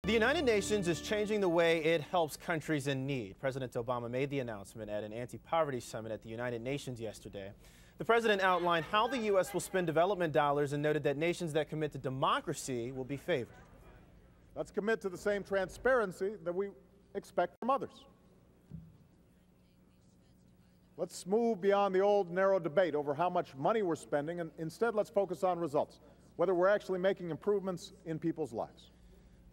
The United Nations is changing the way it helps countries in need. President Obama made the announcement at an anti-poverty summit at the United Nations yesterday. The president outlined how the U.S. will spend development dollars and noted that nations that commit to democracy will be favored. Let's commit to the same transparency that we expect from others. Let's move beyond the old narrow debate over how much money we're spending, and instead let's focus on results, whether we're actually making improvements in people's lives.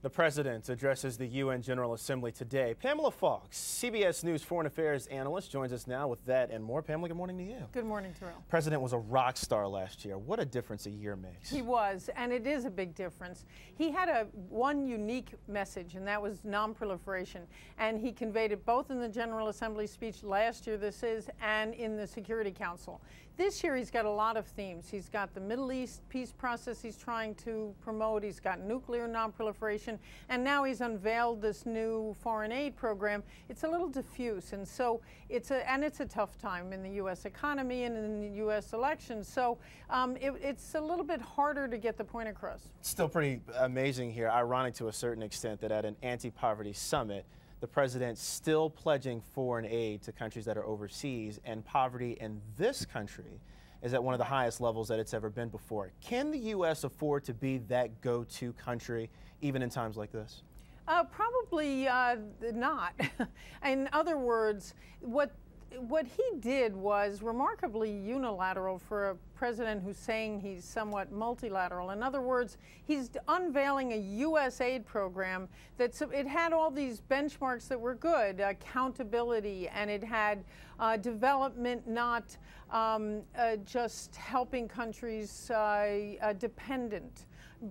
The president addresses the UN General Assembly today. Pamela Falk, CBS News foreign affairs analyst, joins us now with that and more. Pamela, good morning to you. Good morning, Terrell. President was a rock star last year. What a difference a year makes. He was, and it is a big difference. He had one unique message, and that was non-proliferation. And he conveyed it both in the General Assembly speech last year, and in the Security Council. This year, he's got a lot of themes. He's got the Middle East peace process he's trying to promote. He's got nuclear non-proliferation. And now he's unveiled this new foreign aid program. It's a little diffuse, and so it's a tough time in the U.S. economy and in the U.S. elections. So it's a little bit harder to get the point across. Still pretty amazing here, ironic to a certain extent, that at an anti-poverty summit, the president's still pledging foreign aid to countries that are overseas, and poverty in this country is at one of the highest levels that it's ever been before. Can the U.S. afford to be that go-to country even in times like this? Probably not. In other words, what he did was remarkably unilateral for a president who's saying he's somewhat multilateral. In other words, he's unveiling a U.S. aid program it had all these benchmarks that were good, accountability, and it had development, not just helping countries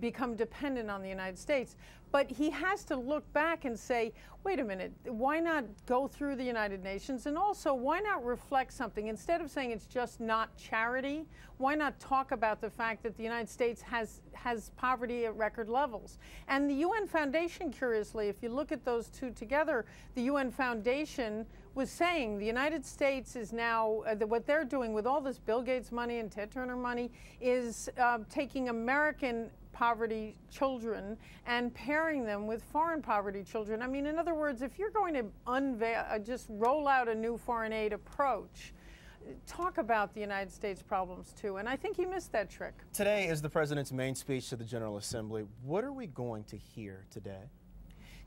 become dependent on the United States. But he has to look back and say, wait a minute, why not go through the United Nations? And also, why not reflect something? Instead of saying it's just not charity, why not talk about the fact that the United States has poverty at record levels? And the UN Foundation, curiously, if you look at those two together, the UN Foundation was saying the United States is now, what they're doing with all this Bill Gates money and Ted Turner money is taking American poverty children and pairing them with foreign poverty children. I mean, in other words, if you're going to just roll out a new foreign aid approach, talk about the United States problems too, and I think he missed that trick. Today is the president's main speech to the General Assembly. What are we going to hear today?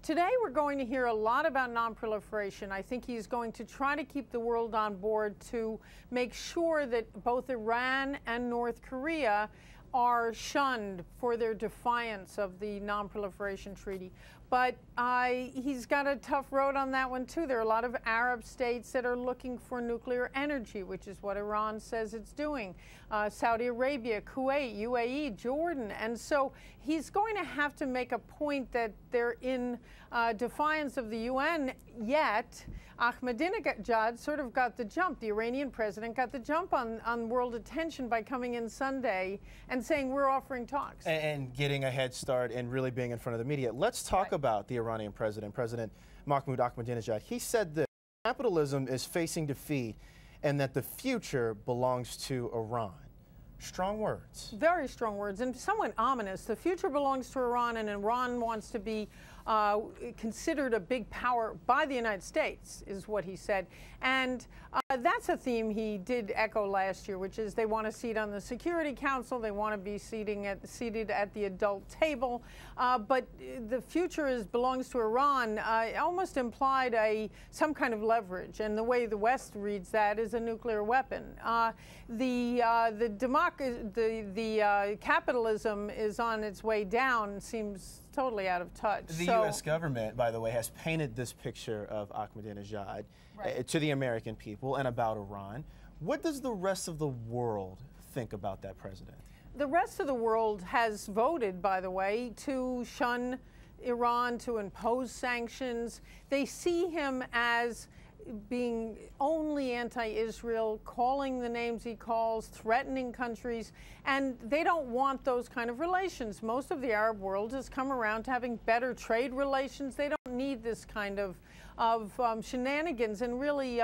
Today we're going to hear a lot about non-proliferation. I think he's going to try to keep the world on board to make sure that both Iran and North Korea are shunned for their defiance of the non-proliferation treaty. But he's got a tough road on that one, too. There are a lot of Arab states that are looking for nuclear energy, which is what Iran says it's doing. Saudi Arabia, Kuwait, UAE, Jordan. And so he's going to have to make a point that they're in defiance of the UN, yet Ahmadinejad sort of got the jump. The Iranian president got the jump on world attention by coming in Sunday and saying we're offering talks. And getting a head start and really being in front of the media. Let's talk about the Iranian president, President Mahmoud Ahmadinejad. He said that capitalism is facing defeat and that the future belongs to Iran. Strong words. Very strong words, and somewhat ominous. The future belongs to Iran, and Iran wants to be considered a big power by the United States, is what he said. And that's a theme he did echo last year, which is they want a seat on the Security Council, they want to be seated at the adult table, but the future belongs to Iran almost implied some kind of leverage, and the way the West reads that is a nuclear weapon. The capitalism is on its way down, seems totally out of touch. The U.S. government, by the way, has painted this picture of Ahmadinejad to the American people and about Iran. What does the rest of the world think about that president? The rest of the world has voted, by the way, to shun Iran, to impose sanctions. They see him as being only anti-Israel, calling the names he calls, threatening countries, and they don't want those kind of relations. Most of the Arab world has come around to having better trade relations. They don't need this kind of shenanigans and really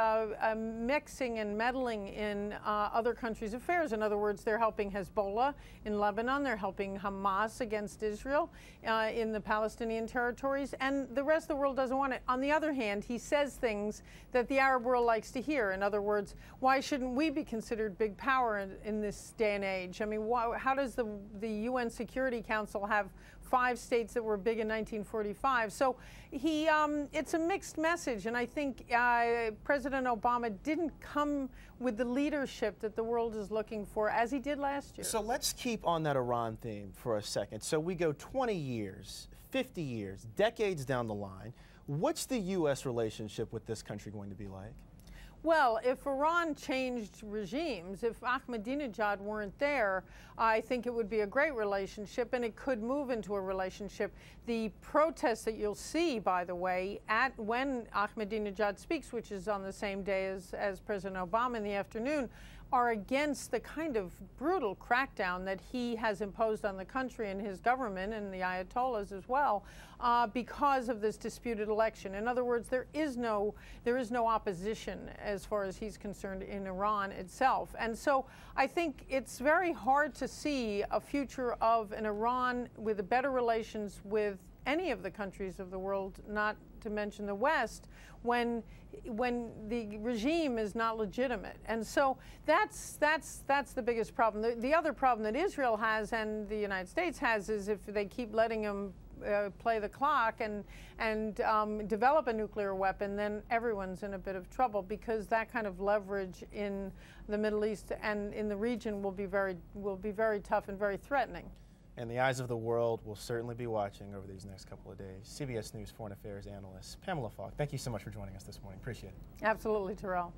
mixing and meddling in other countries' affairs. In other words, they're helping Hezbollah in Lebanon, they're helping Hamas against Israel in the Palestinian territories, and the rest of the world doesn't want it. On the other hand, he says things that the Arab world likes to hear. In other words, why shouldn't we be considered big power in this day and age? I mean, how does the UN Security Council have 5 states that were big in 1945? So it's a mixed message, and I think President Obama didn't come with the leadership that the world is looking for, as he did last year. So let's keep on that Iran theme for a second. So we go 20 years, 50 years, decades down the line. What's the U.S. relationship with this country going to be like? Well, if Iran changed regimes, if Ahmadinejad weren't there, I think it would be a great relationship, and it could move into a relationship. The protests that you'll see, by the way, when Ahmadinejad speaks, which is on the same day as President Obama in the afternoon, are against the kind of brutal crackdown that he has imposed on the country and his government and the Ayatollahs as well, because of this disputed election. In other words, there is no opposition as far as he's concerned in Iran itself. And so I think it's very hard to see a future of an Iran with better relations with any of the countries of the world, not to mention the West, when the regime is not legitimate. And so that's the biggest problem. The other problem that Israel has and the United States has is if they keep letting him play the clock and develop a nuclear weapon, then everyone's in a bit of trouble, because that kind of leverage in the Middle East and in the region will be very tough and very threatening. And the eyes of the world will certainly be watching over these next couple of days. CBS News Foreign Affairs analyst Pamela Falk, thank you so much for joining us this morning. Appreciate it. Absolutely, Terrell.